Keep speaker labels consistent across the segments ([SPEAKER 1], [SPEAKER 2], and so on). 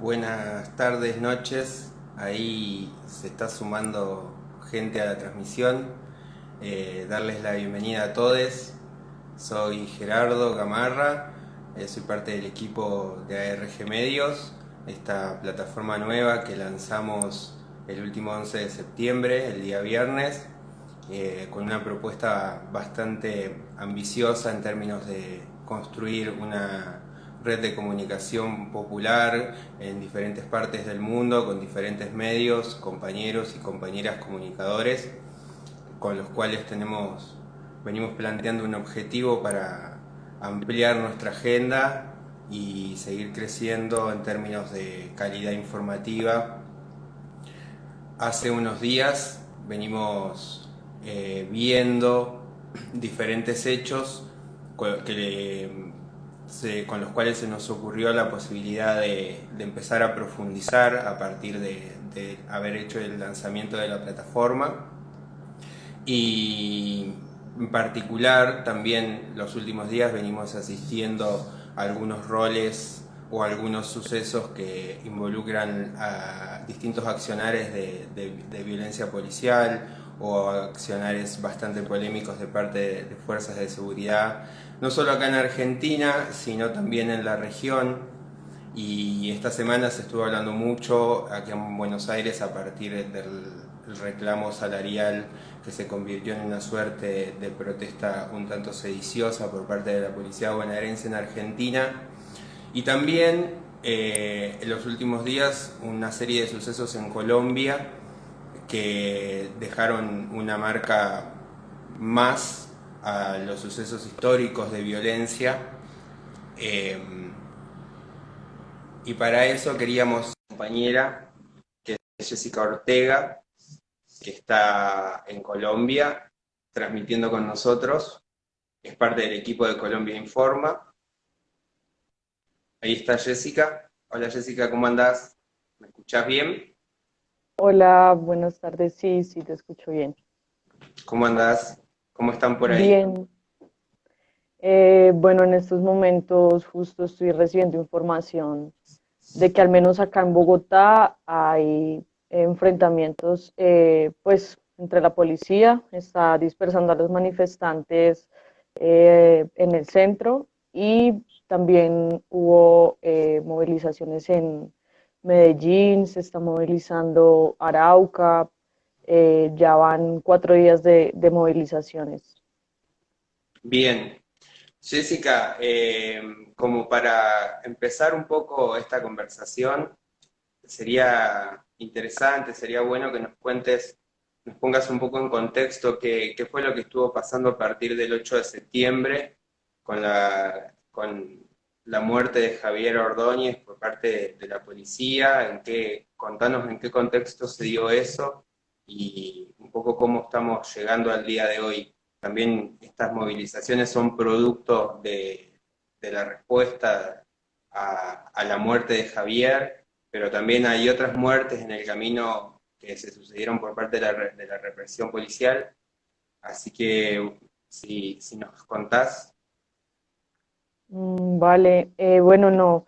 [SPEAKER 1] Buenas tardes, noches. Ahí se está sumando gente a la transmisión. Darles la bienvenida a todos. Soy Gerardo Gamarra, soy parte del equipo de ARG Medios, esta plataforma nueva que lanzamos el último 11 de septiembre, el día viernes, con una propuesta bastante ambiciosa en términos de construir una red de comunicación popular en diferentes partes del mundo, con diferentes medios, compañeros y compañeras comunicadores, con los cuales venimos planteando un objetivo para ampliar nuestra agenda y seguir creciendo en términos de calidad informativa. Hace unos días venimos viendo diferentes hechos con los cuales se nos ocurrió la posibilidad de empezar a profundizar a partir de haber hecho el lanzamiento de la plataforma. Y en particular también los últimos días venimos asistiendo a algunos roles o algunos sucesos que involucran a distintos accionares de violencia policial o accionares bastante polémicos de parte de fuerzas de seguridad, no solo acá en Argentina, sino también en la región. Y esta semana se estuvo hablando mucho aquí en Buenos Aires a partir del reclamo salarial que se convirtió en una suerte de protesta un tanto sediciosa por parte de la policía bonaerense en Argentina. Y también en los últimos días una serie de sucesos en Colombia que dejaron una marca más a los sucesos históricos de violencia. Eh, y para eso queríamos una compañera, que es Jessica Ortega, que está en Colombia transmitiendo con nosotros. Es parte del equipo de Colombia Informa. Ahí está Jessica. Hola Jessica, ¿cómo andás? ¿Me escuchás bien?
[SPEAKER 2] Hola, buenas tardes. Sí, sí, te escucho bien.
[SPEAKER 1] ¿Cómo andás? ¿Cómo están por ahí?
[SPEAKER 2] Bien, bueno, en estos momentos justo estoy recibiendo información de que al menos acá en Bogotá hay enfrentamientos, pues, entre la policía, está dispersando a los manifestantes en el centro y también hubo movilizaciones en Medellín, se está movilizando Arauca, ya van 4 días de movilizaciones.
[SPEAKER 1] Bien. Jessica, como para empezar un poco esta conversación, sería interesante, sería bueno que nos cuentes, nos pongas un poco en contexto qué fue lo que estuvo pasando a partir del 8 de septiembre con la muerte de Javier Ordóñez por parte de la policía, contanos en qué contexto se dio eso y un poco cómo estamos llegando al día de hoy. También estas movilizaciones son producto de la respuesta a la muerte de Javier, pero también hay otras muertes en el camino que se sucedieron por parte de la represión policial. Así que si nos contás.
[SPEAKER 2] Vale, bueno, no.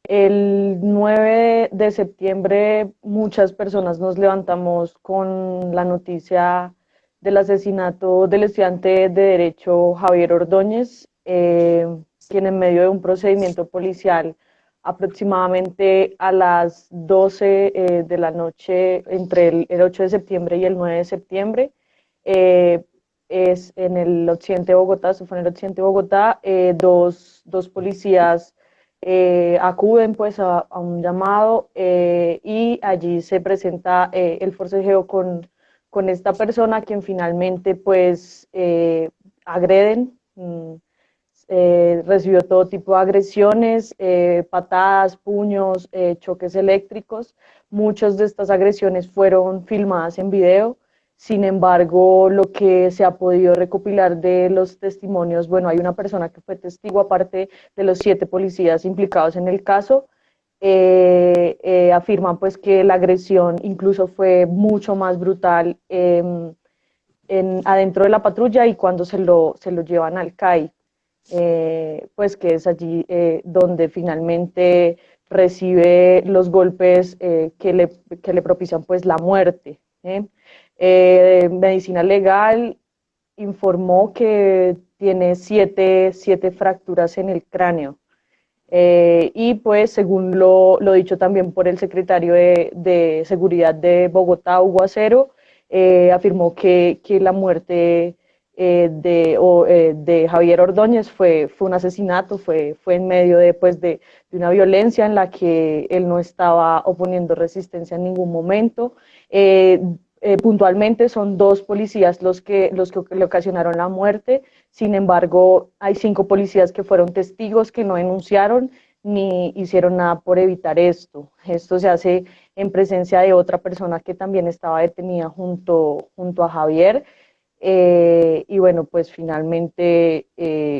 [SPEAKER 2] El 9 de septiembre muchas personas nos levantamos con la noticia del asesinato del estudiante de Derecho Javier Ordóñez, quien en medio de un procedimiento policial aproximadamente a las 12 de la noche entre el 8 de septiembre y el 9 de septiembre, eh, es en el occidente de Bogotá, eso fue en el occidente de Bogotá, dos policías acuden pues a un llamado y allí se presenta el forcejeo con esta persona quien finalmente pues agreden, recibió todo tipo de agresiones, patadas, puños, choques eléctricos. Muchas de estas agresiones fueron filmadas en video. Sin embargo, lo que se ha podido recopilar de los testimonios, bueno, hay una persona que fue testigo aparte de los 7 policías implicados en el caso, afirman pues que la agresión incluso fue mucho más brutal adentro de la patrulla y cuando se lo llevan al CAI, pues que es allí donde finalmente recibe los golpes que le propician pues la muerte. Medicina Legal informó que tiene siete fracturas en el cráneo. Y pues según lo dicho también por el secretario de Seguridad de Bogotá, Hugo Acero, afirmó que la muerte de Javier Ordóñez fue un asesinato, fue en medio de una violencia en la que él no estaba oponiendo resistencia en ningún momento. Puntualmente son 2 policías los que le ocasionaron la muerte. Sin embargo, hay 5 policías que fueron testigos que no denunciaron ni hicieron nada por evitar esto. Esto se hace en presencia de otra persona que también estaba detenida junto a Javier. Y bueno, pues finalmente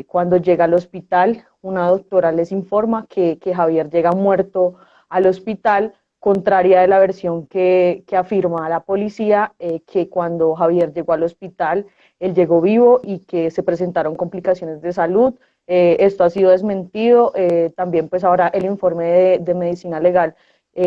[SPEAKER 2] cuando llega al hospital, una doctora les informa que Javier llega muerto al hospital, contraria de la versión que afirma la policía, que cuando Javier llegó al hospital, él llegó vivo y que se presentaron complicaciones de salud. Esto ha sido desmentido. También pues ahora el informe de Medicina Legal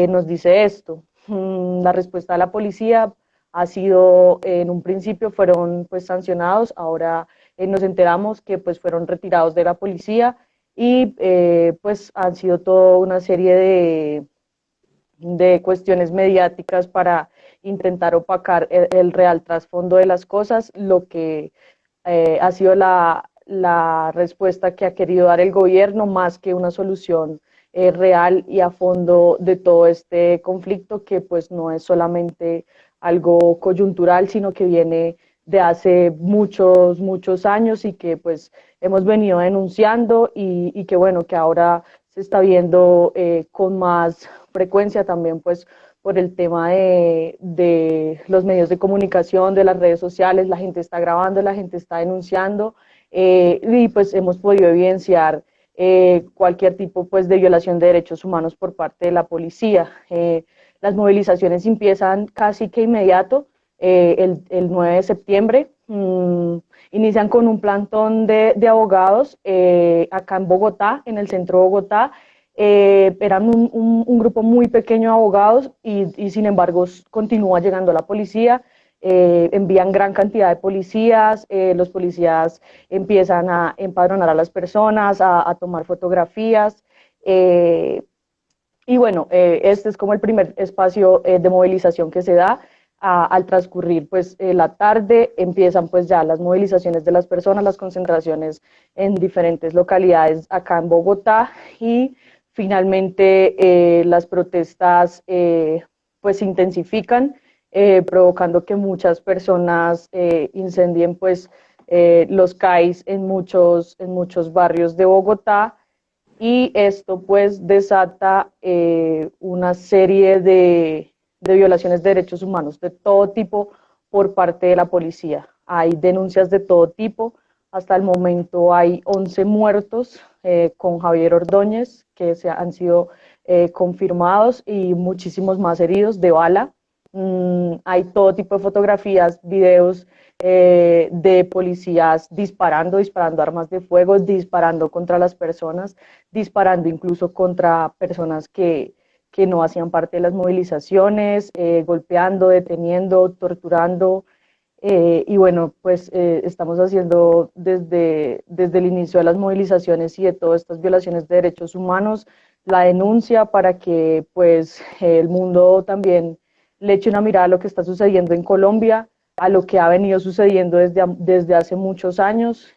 [SPEAKER 2] nos dice esto. La respuesta de la policía ha sido, en un principio fueron pues sancionados, ahora nos enteramos que pues fueron retirados de la policía y pues han sido toda una serie de cuestiones mediáticas para intentar opacar el real trasfondo de las cosas, lo que ha sido la respuesta que ha querido dar el gobierno más que una solución real y a fondo de todo este conflicto, que pues no es solamente algo coyuntural, sino que viene de hace muchos años y que pues hemos venido denunciando y que bueno, que ahora se está viendo con más frecuencia también pues por el tema de los medios de comunicación, de las redes sociales. La gente está grabando, la gente está denunciando y pues hemos podido evidenciar cualquier tipo pues de violación de derechos humanos por parte de la policía. Las movilizaciones empiezan casi que inmediato, el 9 de septiembre. Inician con un plantón de abogados acá en Bogotá, en el centro de Bogotá. Eran un grupo muy pequeño de abogados y sin embargo continúa llegando la policía. Envían gran cantidad de policías, los policías empiezan a empadronar a las personas, a tomar fotografías. Y bueno, este es como el primer espacio de movilización que se da. Al transcurrir pues la tarde empiezan pues ya las movilizaciones de las personas, las concentraciones en diferentes localidades acá en Bogotá y finalmente las protestas pues se intensifican, provocando que muchas personas incendien pues los CAIs en muchos barrios de Bogotá. Y esto pues desata una serie de violaciones de derechos humanos de todo tipo por parte de la policía. Hay denuncias de todo tipo. Hasta el momento hay 11 muertos con Javier Ordóñez que han sido confirmados y muchísimos más heridos de bala. Hay todo tipo de fotografías, videos de policías disparando armas de fuego, disparando contra las personas, disparando incluso contra personas que no hacían parte de las movilizaciones, golpeando, deteniendo, torturando. Y bueno, pues estamos haciendo desde el inicio de las movilizaciones y de todas estas violaciones de derechos humanos la denuncia para que pues el mundo también le eche una mirada a lo que está sucediendo en Colombia, a lo que ha venido sucediendo desde hace muchos años.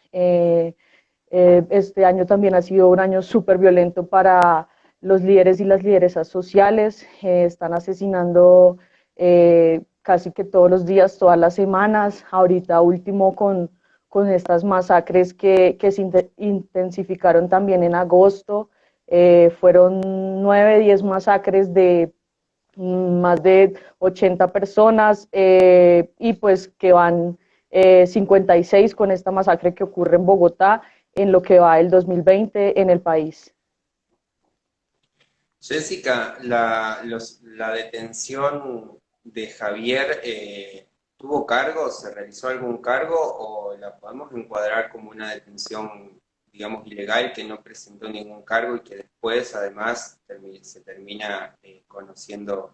[SPEAKER 2] Este año también ha sido un año súper violento para los líderes y las lideresas sociales. Están asesinando casi que todos los días, todas las semanas. Ahorita último con estas masacres que se intensificaron también en agosto. Fueron 9, 10 masacres de más de 80 personas y pues que van 56 con esta masacre que ocurre en Bogotá en lo que va el 2020 en el país.
[SPEAKER 1] Jessica, la detención de Javier, ¿tuvo cargo? ¿Se realizó algún cargo o la podemos encuadrar como una detención digamos, ilegal, que no presentó ningún cargo y que después, además, se termina conociendo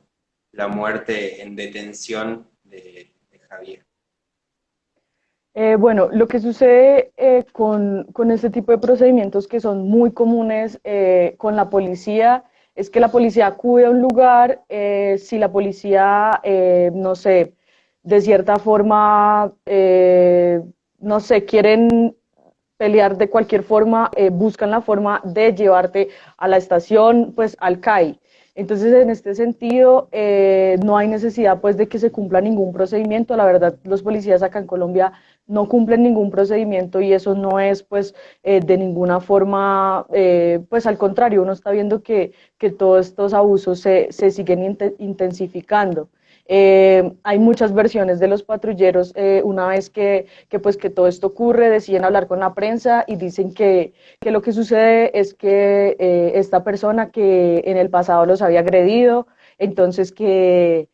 [SPEAKER 1] la muerte en detención de Javier.
[SPEAKER 2] Bueno, lo que sucede con este tipo de procedimientos que son muy comunes con la policía es que la policía acude a un lugar, si la policía, no sé, de cierta forma, no sé, quieren pelear de cualquier forma, buscan la forma de llevarte a la estación, pues al CAI. Entonces, en este sentido, no hay necesidad pues de que se cumpla ningún procedimiento. La verdad, los policías acá en Colombia no cumplen ningún procedimiento y eso no es pues de ninguna forma, pues al contrario, uno está viendo que todos estos abusos se siguen intensificando. Hay muchas versiones de los patrulleros. Una vez pues, que todo esto ocurre, deciden hablar con la prensa y dicen que lo que sucede es que esta persona que en el pasado los había agredido, entonces bueno,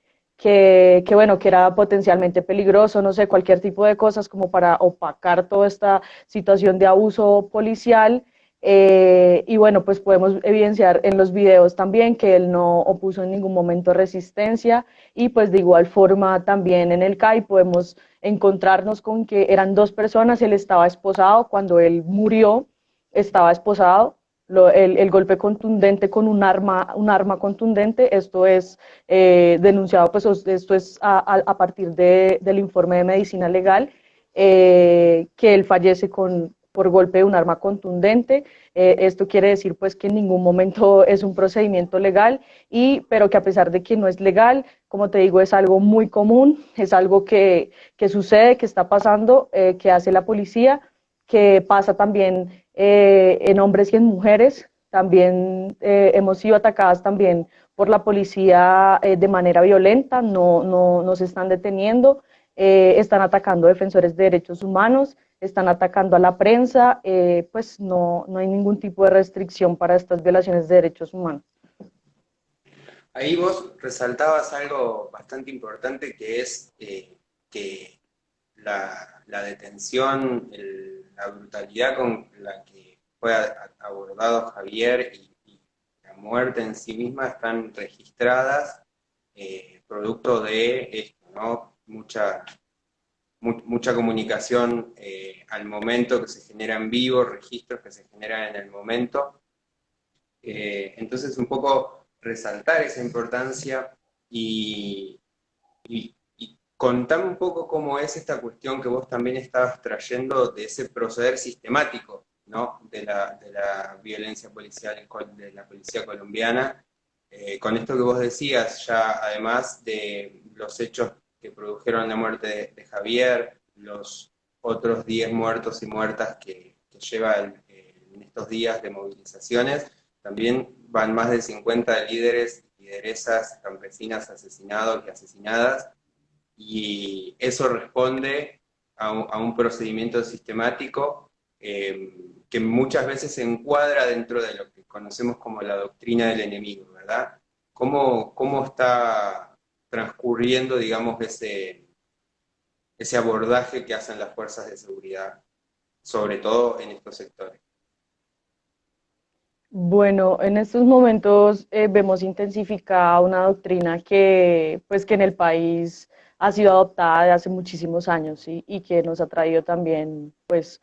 [SPEAKER 2] que era potencialmente peligroso, no sé, cualquier tipo de cosas como para opacar toda esta situación de abuso policial. Y bueno, pues podemos evidenciar en los videos también que él no opuso en ningún momento resistencia y pues de igual forma también en el CAI podemos encontrarnos con que eran dos personas, él estaba esposado, cuando él murió estaba esposado, el golpe contundente con un arma contundente, esto es denunciado, pues esto es a partir del informe de medicina legal, que él fallece por golpe de un arma contundente. Esto quiere decir pues que en ningún momento es un procedimiento legal, pero que a pesar de que no es legal, como te digo, es algo muy común, es algo que sucede, que está pasando, que hace la policía, que pasa también en hombres y en mujeres. También hemos sido atacadas también por la policía de manera violenta, no se están deteniendo, están atacando defensores de derechos humanos, están atacando a la prensa, pues no hay ningún tipo de restricción para estas violaciones de derechos humanos.
[SPEAKER 1] Ahí vos resaltabas algo bastante importante que es que la detención, la brutalidad con la que fue abordado Javier y la muerte en sí misma están registradas producto de esto, ¿no? Mucha comunicación al momento que se genera en vivo, registros que se generan en el momento. Entonces, un poco resaltar esa importancia y contame un poco cómo es esta cuestión que vos también estabas trayendo de ese proceder sistemático, ¿no? De la violencia policial de la policía colombiana. Con esto que vos decías, ya además de los hechos que produjeron la muerte de Javier, los otros 10 muertos y muertas que lleva en estos días de movilizaciones, también van más de 50 líderes y lideresas campesinas asesinados y asesinadas, y eso responde a un procedimiento sistemático que muchas veces se encuadra dentro de lo que conocemos como la doctrina del enemigo, ¿verdad? ¿Cómo está transcurriendo, digamos, ese abordaje que hacen las fuerzas de seguridad, sobre todo en estos sectores?
[SPEAKER 2] Bueno, en estos momentos vemos intensificada una doctrina pues, que en el país ha sido adoptada de hace muchísimos años, ¿sí? Y que nos ha traído también pues,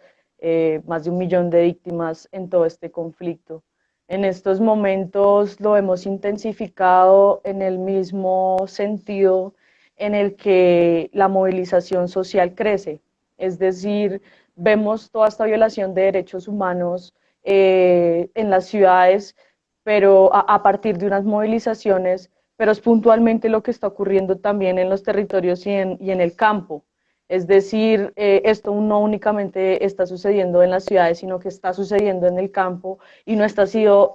[SPEAKER 2] más de 1 millón de víctimas en todo este conflicto. En estos momentos lo hemos intensificado en el mismo sentido en el que la movilización social crece, es decir, vemos toda esta violación de derechos humanos en las ciudades, pero a partir de unas movilizaciones, pero es puntualmente lo que está ocurriendo también en los territorios y en el campo. Es decir, esto no únicamente está sucediendo en las ciudades, sino que está sucediendo en el campo y no está siendo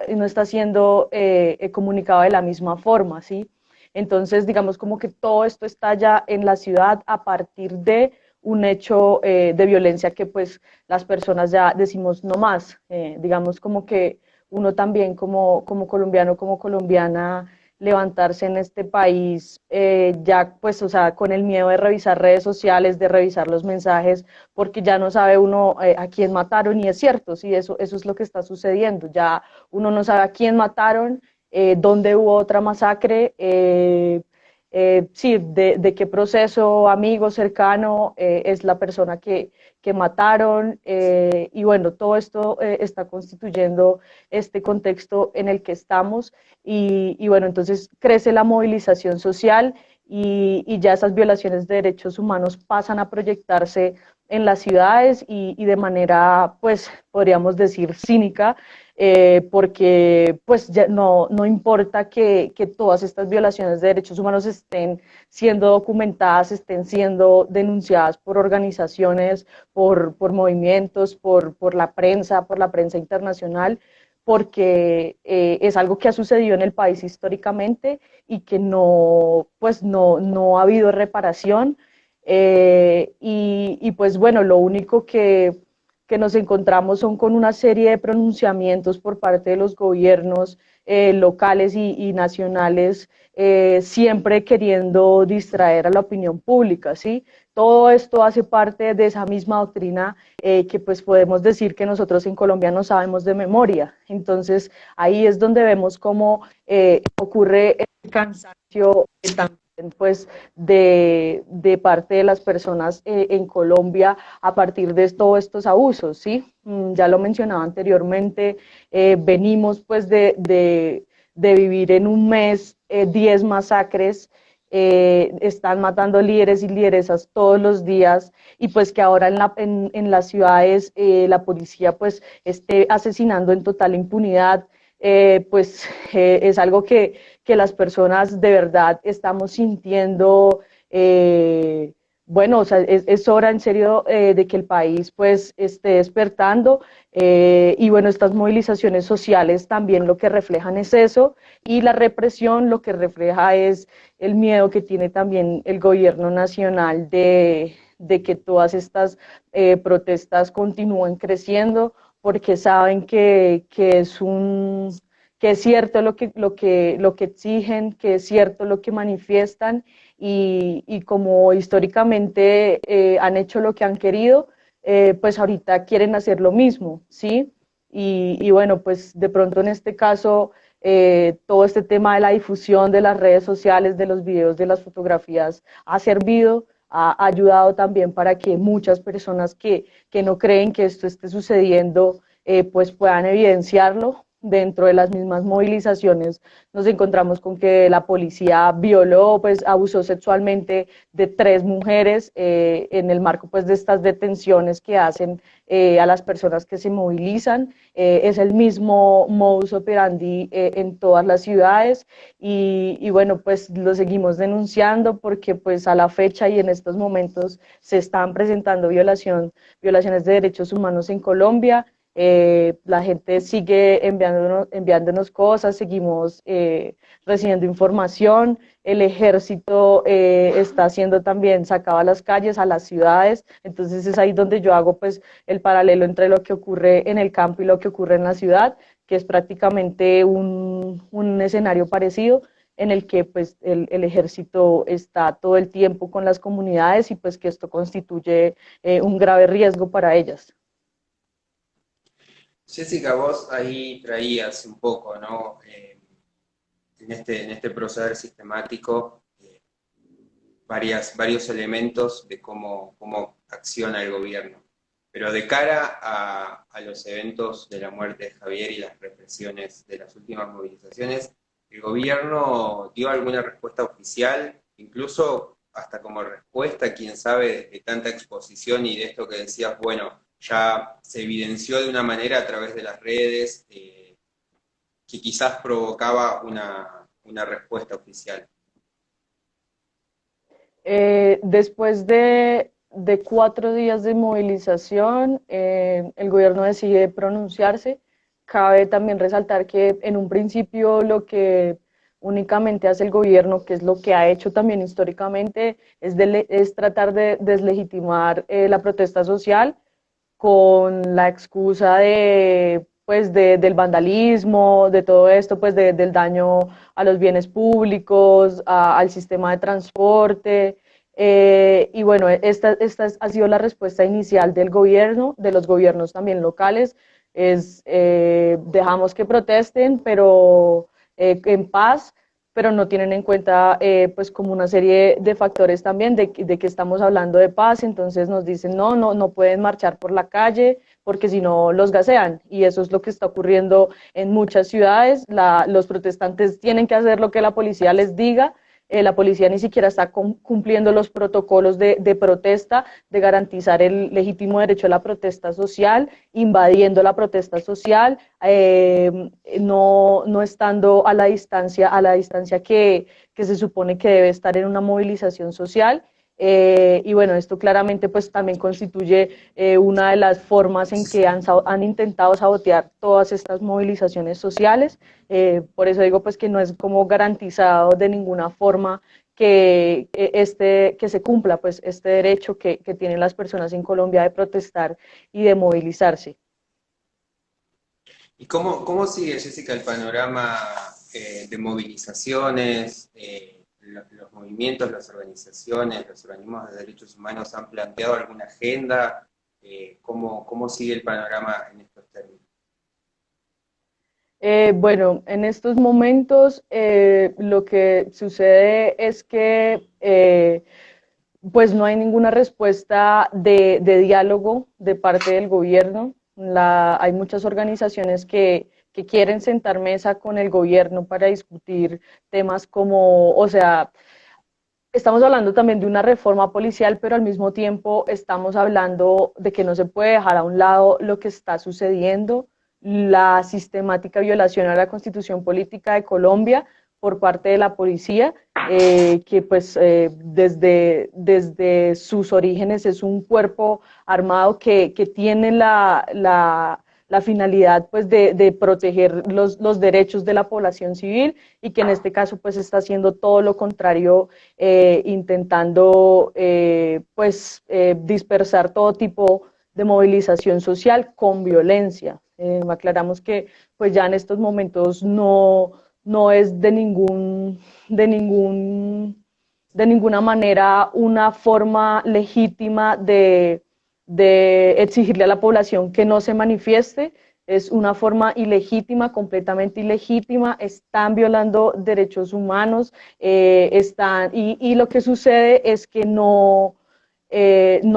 [SPEAKER 2] comunicado de la misma forma, ¿sí? Entonces, digamos como que todo esto está ya en la ciudad a partir de un hecho de violencia que pues las personas ya decimos no más. Digamos como que uno también como colombiano, como colombiana, levantarse en este país, ya pues, o sea, con el miedo de revisar redes sociales, de revisar los mensajes, porque ya no sabe uno a quién mataron, y es cierto, sí, eso es lo que está sucediendo, ya uno no sabe a quién mataron, dónde hubo otra masacre, sí, de qué proceso amigo cercano es la persona que mataron, y bueno, todo esto está constituyendo este contexto en el que estamos, y bueno, entonces crece la movilización social, y ya esas violaciones de derechos humanos pasan a proyectarse en las ciudades, y de manera, pues, podríamos decir cínica, porque pues ya no importa que todas estas violaciones de derechos humanos estén siendo documentadas, estén siendo denunciadas por organizaciones, por movimientos, por la prensa internacional, porque es algo que ha sucedido en el país históricamente y que no, pues no ha habido reparación. Y pues bueno, lo único que nos encontramos son con una serie de pronunciamientos por parte de los gobiernos locales y nacionales, siempre queriendo distraer a la opinión pública, ¿sí? Todo esto hace parte de esa misma doctrina que pues podemos decir que nosotros en Colombia no sabemos de memoria. Entonces ahí es donde vemos cómo ocurre el cansancio también pues de parte de las personas en Colombia a partir de todos estos abusos, ¿sí? Ya lo mencionaba anteriormente, venimos pues de vivir en un mes 10 masacres, están matando líderes y lideresas todos los días, y pues que ahora en las ciudades la policía pues esté asesinando en total impunidad, pues es algo que las personas de verdad estamos sintiendo, bueno, o sea, es hora en serio de que el país pues esté despertando, y bueno, estas movilizaciones sociales también lo que reflejan es eso, y la represión lo que refleja es el miedo que tiene también el gobierno nacional de que todas estas protestas continúen creciendo, porque saben que es cierto lo que exigen, que es cierto lo que manifiestan, y como históricamente han hecho lo que han querido, pues ahorita quieren hacer lo mismo, ¿sí? Y bueno, pues de pronto en este caso, todo este tema de la difusión de las redes sociales, de los videos, de las fotografías, ha servido, ha ayudado también para que muchas personas que no creen que esto esté sucediendo, pues puedan evidenciarlo. Dentro de las mismas movilizaciones nos encontramos con que la policía violó, pues abusó sexualmente de 3 mujeres en el marco pues de estas detenciones que hacen a las personas que se movilizan. Es el mismo modus operandi en todas las ciudades, y bueno, pues lo seguimos denunciando porque pues a la fecha y en estos momentos se están presentando violaciones de derechos humanos en Colombia. La gente sigue enviándonos cosas, seguimos recibiendo información, el ejército está siendo también sacado a las calles, a las ciudades, entonces es ahí donde yo hago pues el paralelo entre lo que ocurre en el campo y lo que ocurre en la ciudad, que es prácticamente un escenario parecido, en el que pues el ejército está todo el tiempo con las comunidades, y pues que esto constituye un grave riesgo para ellas.
[SPEAKER 1] Jessica, vos ahí traías un poco, ¿no? En este proceder sistemático, varios elementos de cómo acciona el gobierno. Pero de cara a los eventos de la muerte de Javier y las represiones de las últimas movilizaciones, ¿el gobierno dio alguna respuesta oficial? Incluso hasta como respuesta, quién sabe, de tanta exposición y de esto que decías, bueno, ya se evidenció de una manera a través de las redes, que quizás provocaba una respuesta oficial.
[SPEAKER 2] Después de 4 días de movilización, el gobierno decide pronunciarse. Cabe también resaltar que en un principio lo que únicamente hace el gobierno, que es lo que ha hecho también históricamente, es tratar de deslegitimar la protesta social con la excusa pues del vandalismo, de todo esto, pues del daño a los bienes públicos, al sistema de transporte. Y bueno, esta ha sido la respuesta inicial del gobierno, de los gobiernos también locales, es dejamos que protesten, pero en paz, pero no tienen en cuenta pues como una serie de factores también de que estamos hablando de paz, entonces nos dicen no pueden marchar por la calle porque si no los gasean, y eso es lo que está ocurriendo en muchas ciudades. Los protestantes tienen que hacer lo que la policía les diga. La policía ni siquiera está cumpliendo los protocolos de protesta, de garantizar el legítimo derecho a la protesta social, invadiendo la protesta social, no estando a la distancia que se supone que debe estar en una movilización social. Y bueno, esto claramente pues también constituye una de las formas en que han intentado sabotear todas estas movilizaciones sociales. Por eso digo pues que no es como garantizado de ninguna forma que se cumpla pues este derecho que tienen las personas en Colombia de protestar y de movilizarse.
[SPEAKER 1] ¿Y cómo sigue, Jessica, el panorama de movilizaciones? Los movimientos, las organizaciones, los organismos de derechos humanos han planteado alguna agenda. ¿Cómo sigue el panorama en estos términos?
[SPEAKER 2] Bueno, en estos momentos lo que sucede es que pues no hay ninguna respuesta de diálogo de parte del gobierno. Hay muchas organizaciones que quieren sentar mesa con el gobierno para discutir temas como, o sea, estamos hablando también de una reforma policial, pero al mismo tiempo estamos hablando de que no se puede dejar a un lado lo que está sucediendo, la sistemática violación a la Constitución Política de Colombia por parte de la policía, que pues desde sus orígenes es un cuerpo armado que tiene la finalidad pues de proteger los derechos de la población civil, y que en este caso pues está haciendo todo lo contrario, intentando dispersar todo tipo de movilización social con violencia. Aclaramos que pues ya en estos momentos no es de ningún, de ninguna manera una forma legítima de exigirle a la población que no se manifieste. Es una forma ilegítima, completamente ilegítima, están violando derechos humanos, y lo que sucede es que no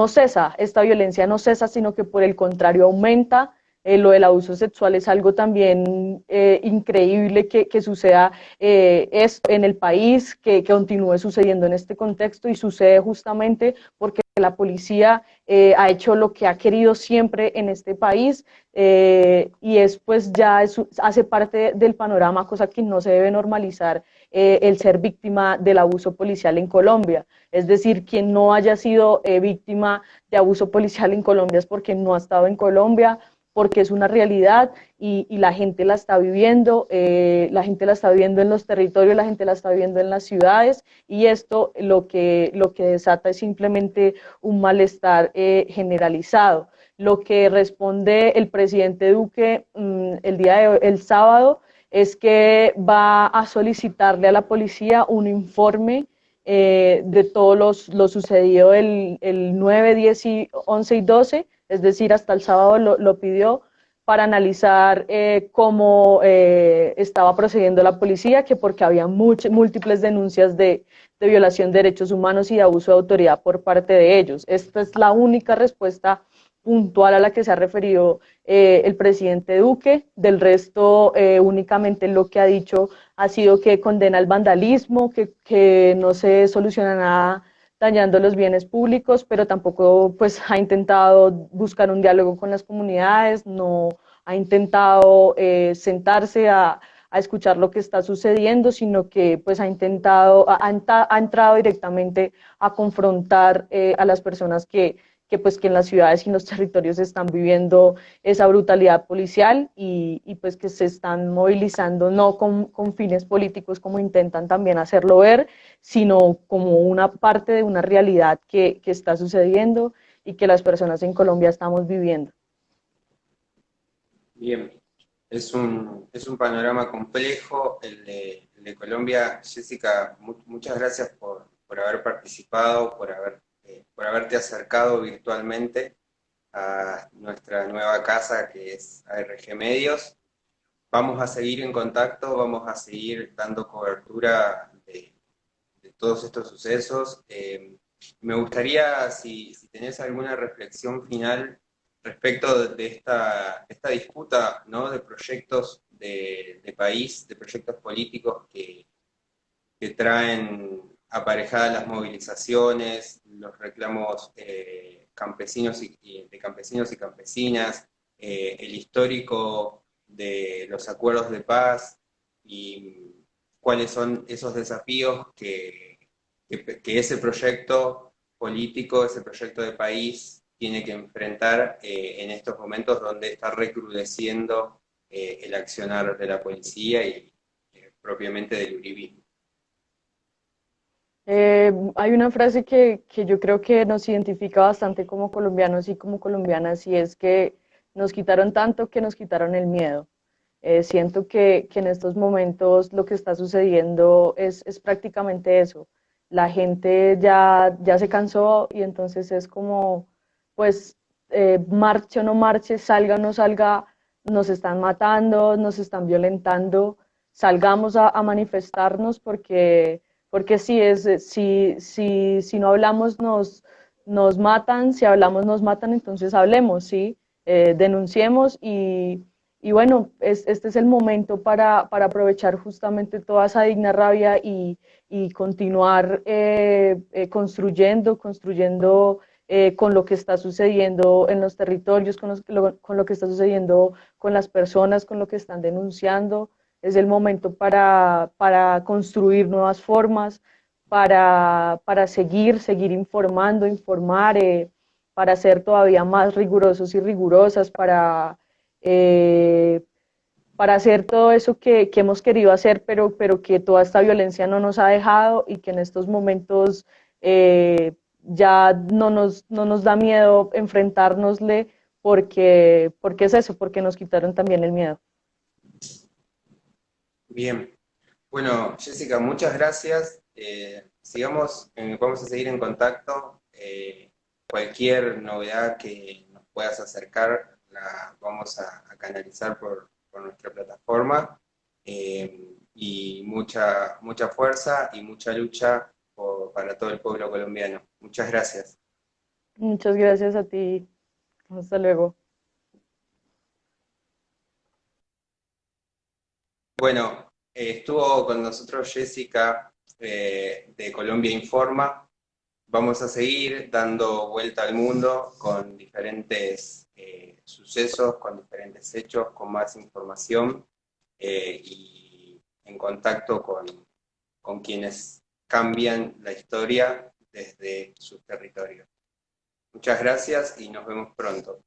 [SPEAKER 2] cesa, esta violencia no cesa, sino que por el contrario aumenta. Lo del abuso sexual es algo también increíble que suceda en el país, que continúe sucediendo en este contexto, y sucede justamente porque la policía ha hecho lo que ha querido siempre en este país, y es pues ya hace parte del panorama, cosa que no se debe normalizar, el ser víctima del abuso policial en Colombia. Es decir, quien no haya sido víctima de abuso policial en Colombia es porque no ha estado en Colombia, porque es una realidad, y la gente la está viviendo, la gente la está viviendo en los territorios, la gente la está viviendo en las ciudades, y esto lo que desata es simplemente un malestar generalizado. Lo que responde el presidente Duque el sábado es que va a solicitarle a la policía un informe de todo lo sucedido el 9, 10, 11 y 12, es decir, hasta el sábado lo pidió, para analizar cómo estaba procediendo la policía, que porque había múltiples denuncias de violación de derechos humanos y de abuso de autoridad por parte de ellos. Esta es la única respuesta puntual a la que se ha referido el presidente Duque. Del resto, únicamente lo que ha dicho ha sido que condena el vandalismo, que no se soluciona nada dañando los bienes públicos, pero tampoco pues ha intentado buscar un diálogo con las comunidades, no ha intentado sentarse a escuchar lo que está sucediendo, sino que pues ha entrado directamente a confrontar a las personas que en las ciudades y en los territorios están viviendo esa brutalidad policial, y pues que se están movilizando no con fines políticos como intentan también hacerlo ver, sino como una parte de una realidad que está sucediendo y que las personas en Colombia estamos viviendo.
[SPEAKER 1] Bien. Es un panorama complejo el de Colombia. Jessica, muchas gracias por haber participado, por haberte acercado virtualmente a nuestra nueva casa que es ARG Medios. Vamos a seguir en contacto, vamos a seguir dando cobertura de todos estos sucesos. Me gustaría, si tenés alguna reflexión final respecto de esta disputa, ¿no? De proyectos de país, de proyectos políticos que traen aparejadas las movilizaciones, los reclamos campesinos de campesinos y campesinas, el histórico de los acuerdos de paz y cuáles son esos desafíos que ese proyecto político, ese proyecto de país tiene que enfrentar en estos momentos donde está recrudeciendo el accionar de la policía y propiamente del uribismo.
[SPEAKER 2] Hay una frase que yo creo que nos identifica bastante como colombianos y como colombianas y es que nos quitaron tanto que nos quitaron el miedo. Siento que en estos momentos lo que está sucediendo es prácticamente eso. La gente ya se cansó y entonces es como, pues, marche o no marche, salga o no salga, nos están matando, nos están violentando, salgamos a manifestarnos porque sí, si no hablamos nos matan, si hablamos nos matan, entonces hablemos, ¿sí? Denunciemos y bueno, este es el momento para aprovechar justamente toda esa digna rabia y continuar construyendo con lo que está sucediendo en los territorios, con lo que está sucediendo con las personas, con lo que están denunciando. Es el momento para construir nuevas formas, para seguir informando, para ser todavía más rigurosos y rigurosas, eh, para hacer todo eso que hemos querido hacer, pero que toda esta violencia no nos ha dejado y que en estos momentos ya no nos da miedo enfrentárnosle porque es eso, porque nos quitaron también el miedo.
[SPEAKER 1] Bien, bueno, Jessica, muchas gracias. Vamos a seguir en contacto. Cualquier novedad que nos puedas acercar, la vamos a canalizar por nuestra plataforma. Y mucha fuerza y mucha lucha para todo el pueblo colombiano. Muchas gracias.
[SPEAKER 2] Muchas gracias a ti. Hasta luego.
[SPEAKER 1] Bueno, estuvo con nosotros Jessica de Colombia Informa. Vamos a seguir dando vuelta al mundo con diferentes sucesos, con diferentes hechos, con más información y en contacto con quienes cambian la historia desde sus territorios. Muchas gracias y nos vemos pronto.